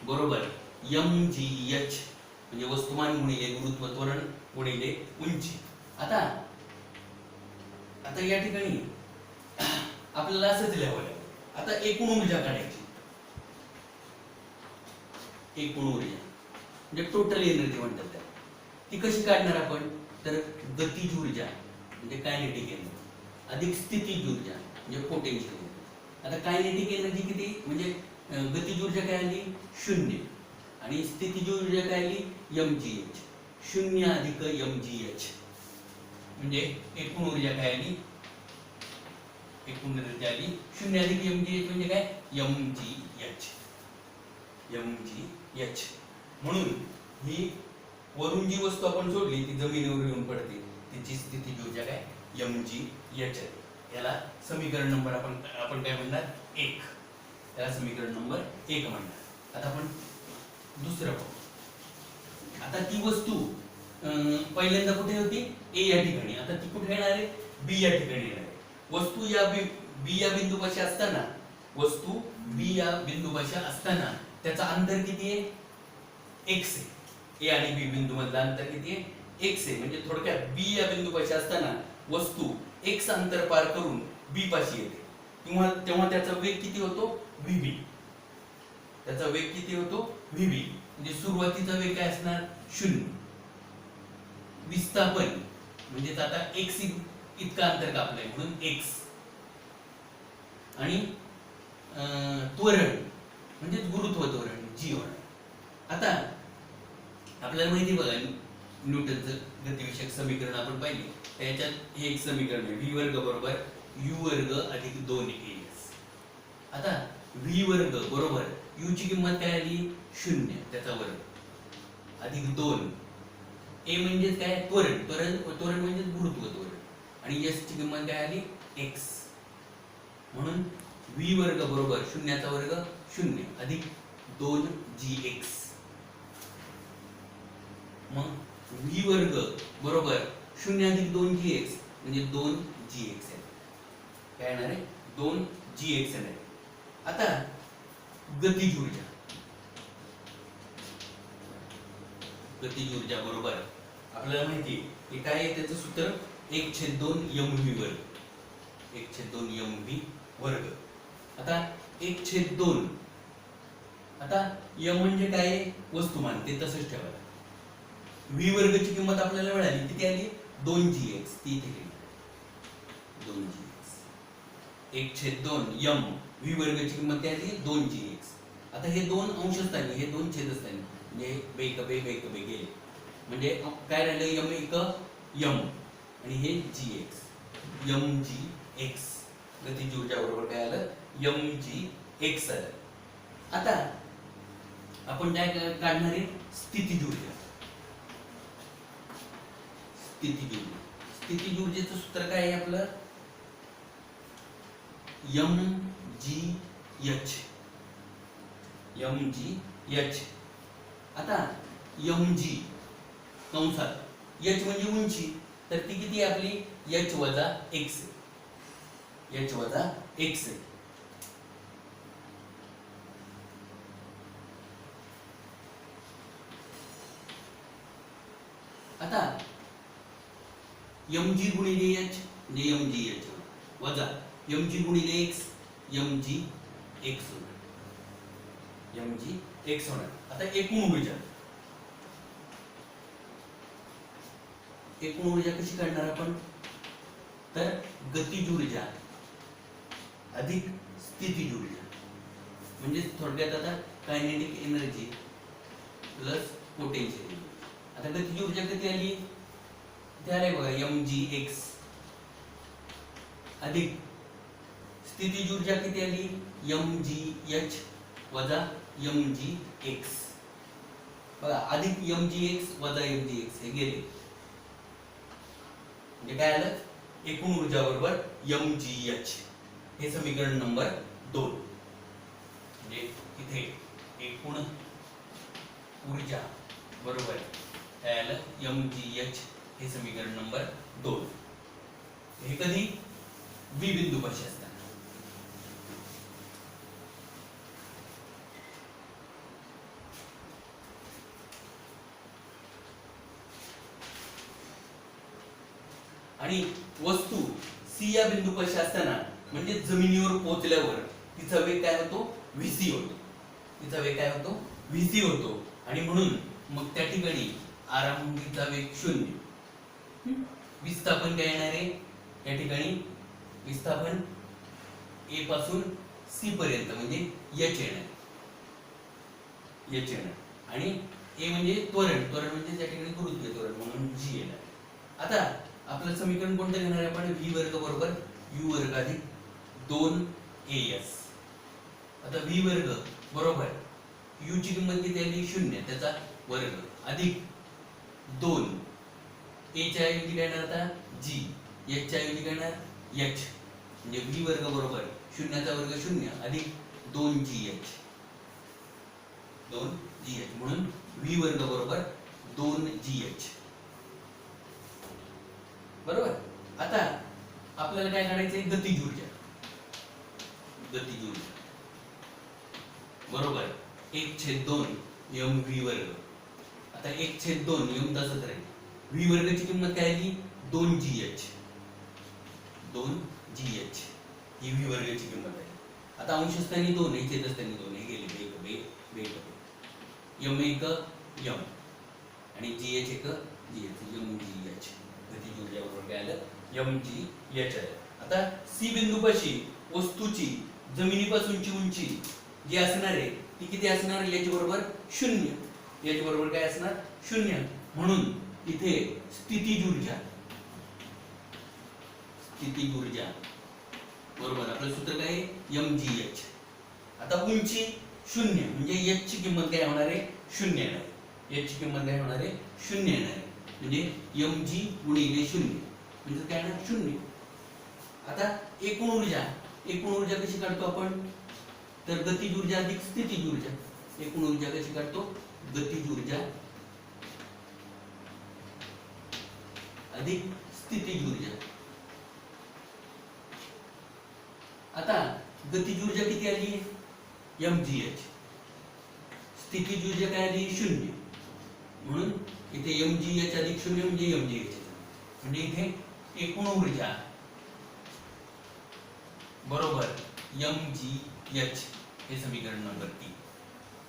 बरोबर mgh म्हणजे वस्तुमान गुणिले गुरुत्व त्वरण गुणिले उंची. आता या ठिकाणी आपल्याला असंच लिहावं लागेल. आता एकूण ऊर्जा काढायची. एकूण ऊर्जा म्हणजे टोटल एनर्जी म्हणतात त्याला. ती कशी काढणार आपण तर गतिज ऊर्जा म्हणजे कायनेटिक एनर्जी अधिक स्थितिज ऊर्जा म्हणजे पोटेन्शियल एनर्जी. आता कायनेटिक एनर्जी किती म्हणजे गतिज ऊर्जा काय आली 0 आणि स्थितिज ऊर्जा काय आली mgh. 0 अधिक mgh म्हणजे एकूण ऊर्जा काय आली एकूण ऊर्जा आली 0 अधिक mgh म्हणजे काय mgh. म्हणून ही वरून जी वस्तू आपण सोडली ती जमिनीवर येऊन पडते तिची स्थितिज ऊर्जा काय mgh. याला समीकरण नंबर आपण काय म्हणणार 1. याला समीकरण नंबर 1 म्हणणार. आता आपण दुसरं पाहू. आता ती वस्तू पहिल्यांदा कुठे होती A या ठिकाणी. आता ती कुठे येणार आहे B या ठिकाणी येणार आहे. वस्तू या B या बिंदूपाशी असताना त्याचा अंतर किती आहे x आहे. A आणि B बिंदू मधलं अंतर किती आहे x आहे. म्हणजे थोडक्यात B या बिंदूपाशी असताना वस्तू x अंतर पार करून B पाशी येते तेव्हा त्याचा वेग किती होतो vb. त्याचा वेग किती होतो vb म्हणजे सुरुवातीचा वेग काय असणार 0. विस्थापन म्हणजे आता x इतका अंतर कापलंय म्हणून x आणि त्वरण म्हणजे गुरुत्व त्वरण g होणार. आता आपल्याला माहिती बघा न्यूटनचं गतिविषयक समीकरण आपण पाहिले त्याच्यात हे एक समीकरण आहे v वर्ग बरोबर u वर्ग अधिक 2as. आता v वर्ग बरोबर u ची किंमत काय आली 0 त्याचा वर्ग अधिक 2 a म्हणजे काय त्वरण म्हणजे गुरुत्व त्वरण आणि s ची किंमत काय आली x. म्हणून v वर्ग बरोबर 0 चा वर्ग 0 अधिक 2gx. मग व्ही वर्ग बरोबर 0 अधिक 2gx म्हणजे 2gx आहे. काय येणार आहे? 2gx आहे. आता गतिज ऊर्जा, गतिज ऊर्जा बरोबर आपल्याला माहिती आहे की काय आहे त्याचं सूत्र 1/2 mv वर्ग, 1/2 mv वर्ग. आता 1/2, आता m म्हणजे काय आहे? वस्तुमान, ते तसंच ठेवायला. v वर्गची किंमत आपल्याला मिळाली किती आली? 2gx, ती इथे गेली 2gx. 1/2 m v वर्गची किंमत काय आली? 2gx. आता हे दोन अंशस्थानी, हे दोन छेदस्थानी म्हणजे बेकबे गेले, म्हणजे काय राहिलं? m एक m आणि हे gx, mgx. गतिज ऊर्जा बरोबर काय आलं? mgx आलं. आता आपण काय काढणार आहे? स्थितिज ऊर्जा. स्थितिज ऊर्जा, स्थितिज ऊर्जेचं सूत्र काय आहे आपलं? mgh, mgh. आता mg कंसात h म्हणजे उंची, तर ती किती आहे आपली? h वजा x, h वजा x. आता mg गुणिले h म्हणजे mgh वजा mg गुणिले x, mgx होणार, mgx होणार. आता एकूण ऊर्जा, एकूण ऊर्जा कशी काढणार आपण? तर गतिज ऊर्जा अधिक स्थितिज ऊर्जा, म्हणजे थोडक्यात आता kinetic energy plus potential energy. आता गतिज ऊर्जा किती आली? ते आले बघा mgx अधिक स्थितिज ऊर्जा किती आली? mgh वजा mgx. बघा अधिक mgx वजा mgx हे गेले, म्हणजे काय आलं? एकूण ऊर्जा बरोबर mgh. हे समीकरण नंबर 2. म्हणजे इथे एकूण ऊर्जा बरोबर काय आलं? mgh. हे समीकरण नंबर 2. हे कधी? बी बिंदूपाशी असताना. आणि वस्तू सी या बिंदूपाशी असताना म्हणजे जमिनीवर पोहोचल्यावर तिचा वेग काय होतो? vc होतो. तिचा वेग काय होतो? vc होतो. आणि म्हणून मग त्या ठिकाणी आरंभीचा वेग 0. विस्थापन काय येणार आहे या ठिकाणी? विस्थापन a पासून c पर्यंत म्हणजे h येणार, h येणार. आणि a म्हणजे त्वरण, त्वरण म्हणजे त्या ठिकाणी गुरुत्वीय त्वरण म्हणून g येणार. आता आपलं समीकरण कोणतं घेणार आहे आपण? v वर्ग बरोबर u वर्ग अधिक 2as. आता v वर्ग बरोबर u ची किंमत किती आली? 0, त्याचा वर्ग अधिक 2 a च्या ऐवजी काय येणार आता? g, h च्या ऐवजी काय येणार? h. म्हणजे v वर्ग बरोबर 0 चा वर्ग 0 अधिक 2gh, 2gh. म्हणून v वर्ग बरोबर 2gh. बरोबर. आता आपल्याला काय काढायचंय? गतिज ऊर्जा. गतिज ऊर्जा बरोबर 1/2 mv वर्ग. आता 1/2 m तसंच राहील. v वर्गाची किंमत काय आली? 2gh, 2gh ही v वर्गाची किंमत आहे. आता अंशस्थानी 2 आहे, छेदस्थानी 2 हे गेले बेक m एक m आणि gh एक gh, mgh. गतिज ऊर्जा बरोबर काय आलं? mgh आलं. आता सी बिंदूपाशी वस्तूची जमिनीपासूनची उंची जी असणार आहे ती किती असणार? h बरोबर 0. h बरोबर काय असणार? 0. म्हणून इथे स्थितिज ऊर्जा, स्थितिज ऊर्जा बरोबर आपलं सूत्र काय आहे? mgh. आता उंची 0 म्हणजे h ची किंमत काय होणार आहे? 0 येणार. h ची किंमत काय होणार आहे? 0 येणार आहे. म्हणजे mg गुणिले 0 म्हणजे काय येणार? 0. आता एकूण ऊर्जा, एकूण ऊर्जा कशी काढतो आपण? तर गतिज ऊर्जा अधिक स्थितिज ऊर्जा. एकूण ऊर्जा कशी काढतो? गतिज ऊर्जा अधिक स्थितीज ऊर्जा. आता गतीज ऊर्जा किती आली? mgh. स्थितीज ऊर्जा काय आली? 0. म्हणून इथे mgh अधिक 0 म्हणजे mgh. म्हणजे इथे एकूण ऊर्जा बरोबर mgh. हे समीकरण नंबर 3.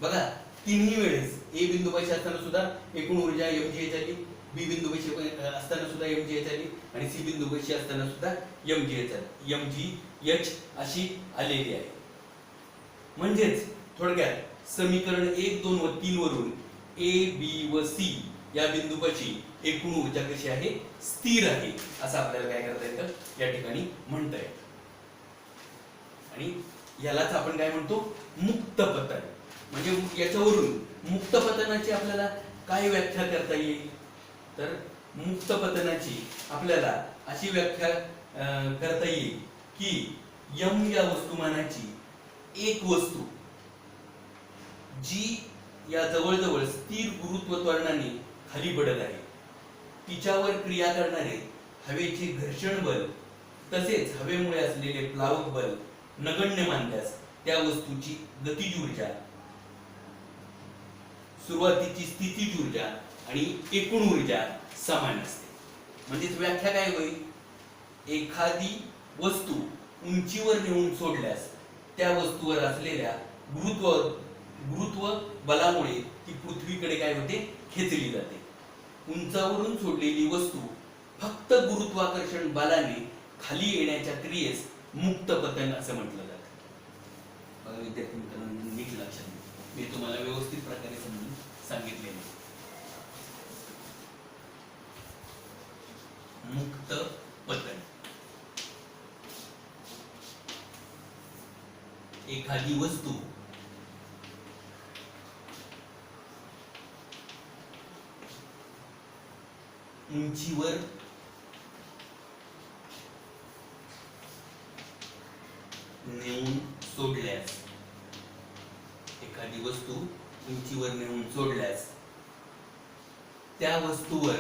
बघा तिन्ही वेळेस ए बिंदूपाशी असताना सुद्धा एकूण ऊर्जा mgh आली, बी बिंदूपाशी असताना सुद्धा mgh आली आणि सी बिंदूपाशी असताना सुद्धा mgh अशी आलेली आहे. म्हणजेच थोडक्यात समीकरण 1, 2 व 3 वरून ए, बी व सी या बिंदूपाशी एकूण ऊर्जा कशी आहे? स्थिर आहे असं आपल्याला काय करता येतं या ठिकाणी म्हणता येतं. आणि यालाच आपण काय म्हणतो? मुक्त पतन. म्हणजे याच्यावरून मुक्त पतनाची आपल्याला काय व्याख्या करता येईल? तर मुक्त पतनाची आपल्याला अशी व्याख्या करता येईल की m या वस्तुमानाची एक वस्तू जी या जवळजवळ स्थिर गुरुत्व त्वरणाने खाली पडत आहे, तिच्यावर क्रिया करणारे हवेचे घर्षण बल तसेच हवेमुळे असलेले प्लावक बल नगण्य मानल्यास त्या वस्तूची गतीज ऊर्जा, सुरुवातीची स्थितीज ऊर्जा आणि एकूण ऊर्जा समान असते. म्हणजे व्याख्या काय होईल? एखादी वस्तू उंचीवर नेऊन सोडल्यास त्या वस्तूवर असलेल्या गुरुत्व बलामुळे ती पृथ्वीकडे काय होते? खेचली जाते. उंचावरून सोडलेली वस्तू फक्त गुरुत्वाकर्षण बलाने खाली येण्याच्या क्रियेस मुक्त पतन असं म्हटलं जातं. विद्यार्थी मित्रांनो नीट लक्षात घ्या, मी तुम्हाला व्यवस्थित प्रकारे समजून सांगितलेले. मुक्त पतन एखादी वस्तू उंचीवर नेऊन सोडल्यास, एखादी वस्तू उंचीवर नेऊन सोडल्यास त्या वस्तूवर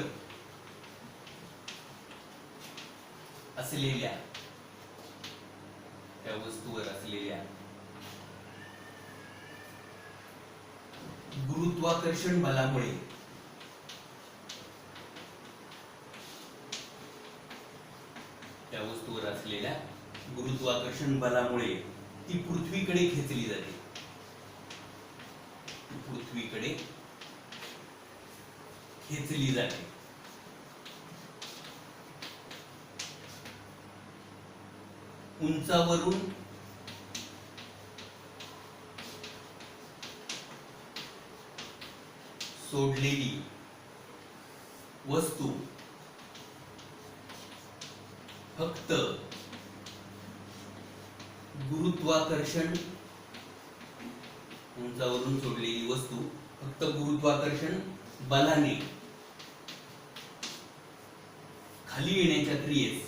असलेल्या गुरुत्वाकर्षण बलामुळे ती पृथ्वीकडे खेचली जाते. उंचावरून सोडलेली वस्तू फक्त गुरुत्वाकर्षण बलाने खाली येण्याच्या क्रियेस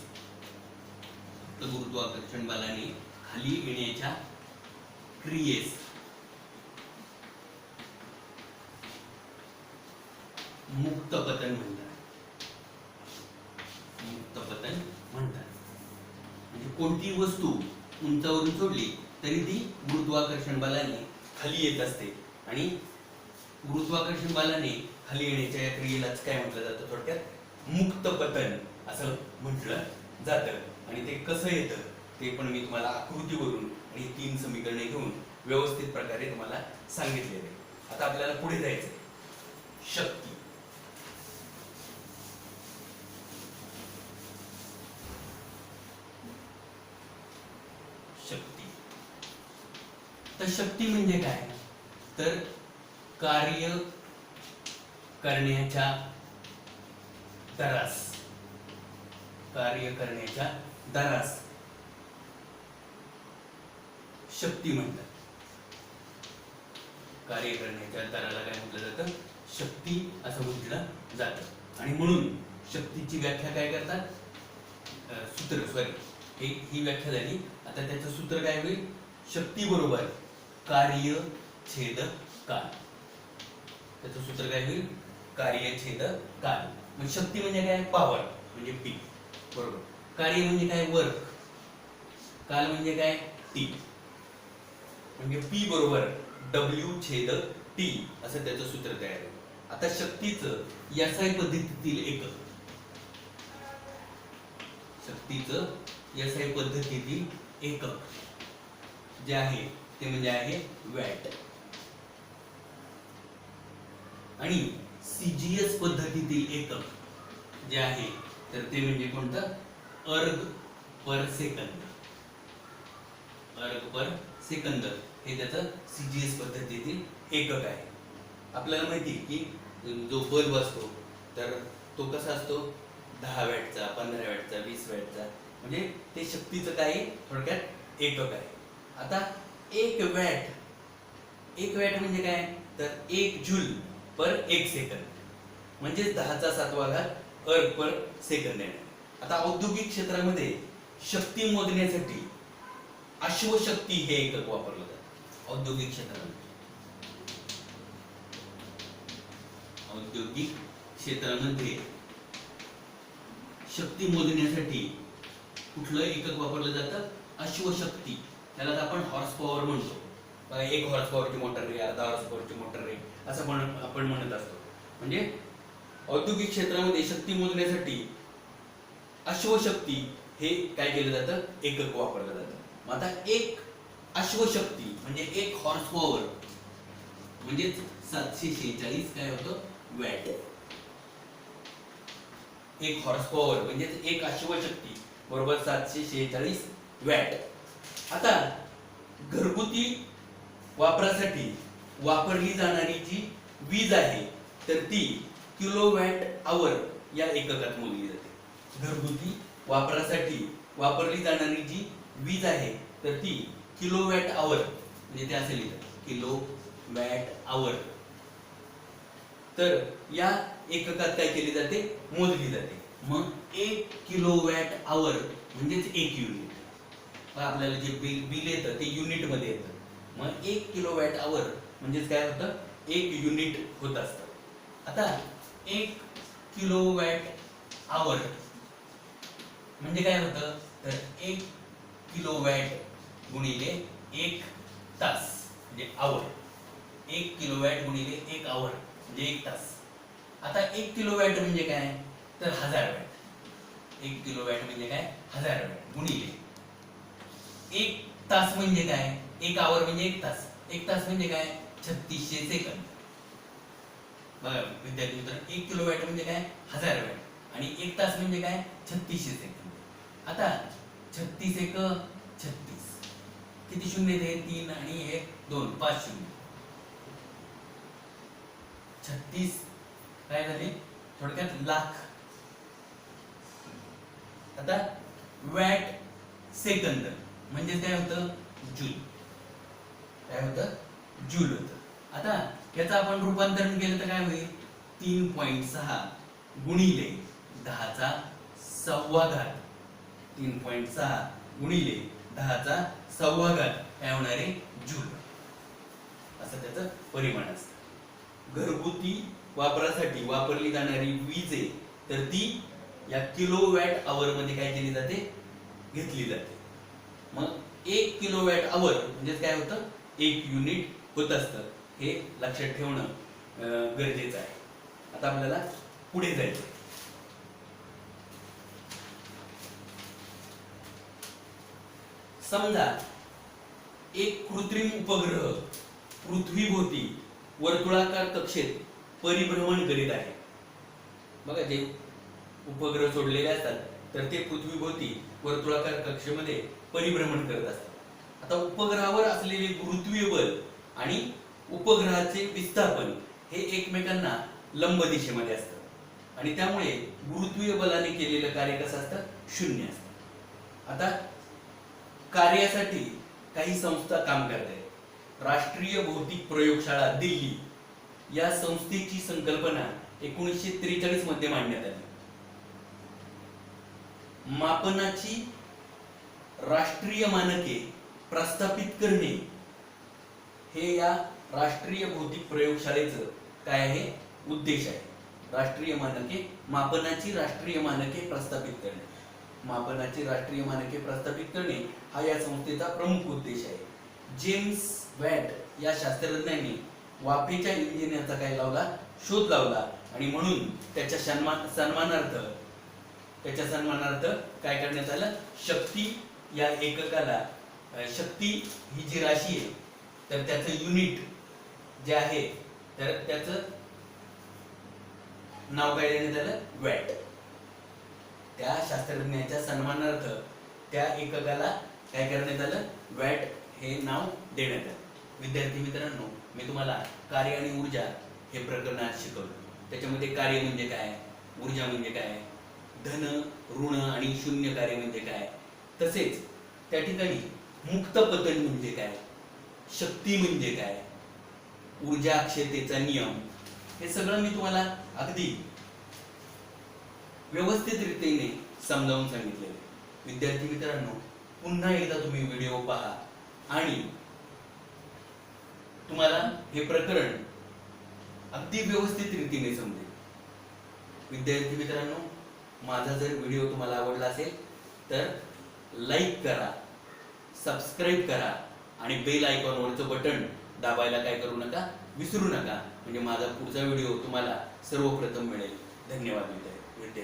मुक्त पतन म्हणतात. म्हणजे कोणती वस्तू उंचावरून सोडली तरी ती गुरुत्वाकर्षण बलाने खाली येत असते आणि गुरुत्वाकर्षण बलाने खाली येण्याच्या या क्रियेलाच काय म्हटलं जातं? थोडक्यात मुक्त पतन असं म्हटलं जातं. आणि ते कसं येतं ते पण मी तुम्हाला आकृतीवरून आणि 3 समीकरणे घेऊन व्यवस्थित प्रकारे तुम्हाला सांगितलेले आहे. आता आपल्याला पुढे जायचंय. शक्ती. तर शक्ती म्हणजे काय? तर कार्य करण्याच्या दरास शक्ती म्हणतात. कार्य करण्याच्या दराला काय म्हटलं जातं? शक्ती असं म्हटलं जातं. आणि म्हणून शक्तीची व्याख्या काय करतात? ही व्याख्या झाली. आता त्याचं सूत्र काय होईल? शक्ती बरोबर कार्य छेद काल. त्याचं सूत्र काय होईल? कार्य छेद काल. मग शक्ती म्हणजे काय? पॉवर. म्हणजे पी, बरोबर. कार्य म्हणजे काय? वर्क. काल म्हणजे काय? टी. म्हणजे पी बरोबर डब्ल्यू छेद टी असं त्याचं सूत्र तयार आहे. आता शक्तीचं एसआय पद्धतीतील एकक, शक्तीचं एसआय पद्धतीतील एकक जे आहे ते म्हणजे आहे वॅट. आणि सीजीएस पद्धतीतील एकक जे आहे तर ते म्हणजे कोणतं? अर्ग पर सेकंद. अर्ग पर सेकंद हे त्याचं सीजीएस पद्धतीतील एकक आहे. आपल्याला माहिती आहे की जो बल्ब असतो तर तो कसा असतो? 10 वॅटचा, 15 वॅटचा, 20 वॅटचा, म्हणजे ते शक्तीचं काही थोडक्यात एकक आहे. आता एक वॅट म्हणजे काय? तर 1 जूल पर 1 सेकंद, म्हणजे 10⁷ अर्ग पर सेकंद आहे. आता औद्योगिक क्षेत्रामध्ये शक्ती मोजण्यासाठी अश्वशक्ती हे एकक वापरलं जातं. औद्योगिक क्षेत्रामध्ये शक्ती मोजण्यासाठी कुठलं एकक वापरलं जातं? अश्वशक्ती. त्याला आपण हॉर्स पॉवर म्हणतो. 1 हॉर्स पॉवरची मोटर रे, अर्धा हॉर्स पॉवरची मोटर रे असं आपण म्हणत असतो. म्हणजे औद्योगिक क्षेत्रामध्ये शक्ती मोजण्यासाठी अश्वशक्ती हे काय केलं जातं? एकक वापरलं जातं. मग आता एक अश्वशक्ती म्हणजे 1 हॉर्स पॉवर म्हणजे 746 काय होतं? वॅट. 1 हॉर्स पॉवर म्हणजे 1 अश्वशक्ती बरोबर 746 वॅट. आता घरगुती वापरासाठी वापरली जाणारी जी वीज आहे तर ती किलोवॅट आवर या एककात मोजली जाते. घरगुती वापरासाठी वापरली जाणारी जी वीज आहे तर ती किलोवॅट आवर म्हणजे ते असे लिहितात किलोवॅट आवर. तर या एककात काय केली जाते? मोजली जाते. मग 1 किलोवॅट आवर म्हणजेच 1 युनिट. आपल्याला जे बिल येतं ते युनिट मध्ये येतं. मग 1 किलोवॅट आवर म्हणजेच काय होतं? 1 युनिट होत असतं. आता 1 किलोवॅट आवर म्हणजे काय होतं? तर 1 किलोवॅट गुणिले 1 तास म्हणजे आवर. 1 किलोवॅट गुणिले 1 आवर म्हणजे 1 तास. आता 1 किलोवॅट म्हणजे काय? तर 1000 वॅट. 1 किलोवॅट म्हणजे काय? 1000 वॅट गुणिले 1 तास म्हणजे काय? 1 आवर म्हणजे 1 तास. 1 तास म्हणजे काय? 3600 सेकंद. बघा विद्यार्थी मित्रांनो, 1 किलोवॅट म्हणजे काय? 1000 वॅट आणि 1 तास म्हणजे काय? 3600 सेकंद. आता 36 एक 36, किती शून्य येते? 3 आणि 1 2, 5 शून्य. 36 काय झाले? थोडक्यात लाख. आता वॅट सेकंद म्हणजे काय होतं? जूल. काय होतं? जूल होतं. आता याचं आपण रूपांतरण केलं तर काय होईल? 3.6 गुणिले 10⁻⁷. 3.6 गुणिले 10⁻⁷ काय होणार आहे? जूल. असं त्याचं परिमाण असतं. घरगुती वापरासाठी वापरली जाणारी वीज आहे तर ती या किलोवॅट आवर मध्ये काय केली जाते? घेतली जाते. मग 1 किलोवॅट आवर म्हणजे काय होतं? 1 युनिट होत असतं. हे लक्षात ठेवणं गरजेचं आहे. आता आपल्याला पुढे जायचं. समजा एक कृत्रिम उपग्रह पृथ्वीभोवती वर्तुळाकार कक्षेत परिभ्रमण करीत आहे. बघा जे उपग्रह सोडलेले असतात तर ते पृथ्वीभोवती वर्तुळाकार कक्षेमध्ये परिभ्रमण करत असतात. आता उपग्रहावर असलेले गुरुत्वीय बल आणि उपग्रहाचे विस्थापन हे एकमेकांना लंब दिशेमध्ये असतं आणि त्यामुळे गुरुत्वीय बलाने केलेलं कार्य कसं असतं? 0 असतं. आता कार्यासाठी काही संस्था काम करत आहेत. राष्ट्रीय भौतिक प्रयोगशाळा दिल्ली या संस्थेची संकल्पना 1943 मध्ये मांडण्यात आली. मापनाची राष्ट्रीय मानके प्रस्थापित करणे हे या राष्ट्रीय भौतिक प्रयोगशाळेचं काय आहे? उद्देश आहे. राष्ट्रीय मानके, मापनाची राष्ट्रीय मानके प्रस्थापित करणे. मापनाची राष्ट्रीय मानके प्रस्थापित करणे हा या संस्थेचा प्रमुख उद्देश आहे. जेम्स वॅट या शास्त्रज्ञांनी वाफेच्या इंजिनाचा काय लावला, शोध लावला आणि म्हणून त्याच्या सन्मानार्थ काय करण्यात आलं, शक्ती या एककाला, शक्ती ही जी राशी आहे तर त्याचं युनिट जे आहे तर त्याचं नाव काय देण्यात आलं, वॅट. त्या शास्त्रज्ञाच्या सन्मानार्थ त्या एककाला काय करण्यात आलं, वॅट हे नाव देण्यात आलं. विद्यार्थी मित्रांनो, मी तुम्हाला कार्य आणि ऊर्जा हे प्रकरण आज शिकवलं. त्याच्यामध्ये कार्य म्हणजे काय, ऊर्जा म्हणजे काय, धन ऋण आणि शून्य कार्य म्हणजे काय, तसेच त्या ठिकाणी मुक्त पतन म्हणजे काय, शक्ती म्हणजे काय, ऊर्जा अक्षयतेचा नियम, हे सगळं मी तुम्हाला अगदी व्यवस्थित रीतीने समजावून सांगितलेले. विद्यार्थी मित्रांनो, पुन्हा एकदा तुम्ही व्हिडिओ पहा आणि तुम्हाला हे प्रकरण अगदी व्यवस्थित रीतीने समजेल. विद्यार्थी मित्रांनो, माझा जर व्हिडिओ तुम्हाला आवडला असेल तर लाईक करा, सबस्क्राईब करा आणि बेल आयकॉनवरचं बटन दाबायला काय करू नका, विसरू नका, म्हणजे माझा पुढचा व्हिडिओ तुम्हाला सर्वप्रथम मिळेल. धन्यवाद विद्यार्थी.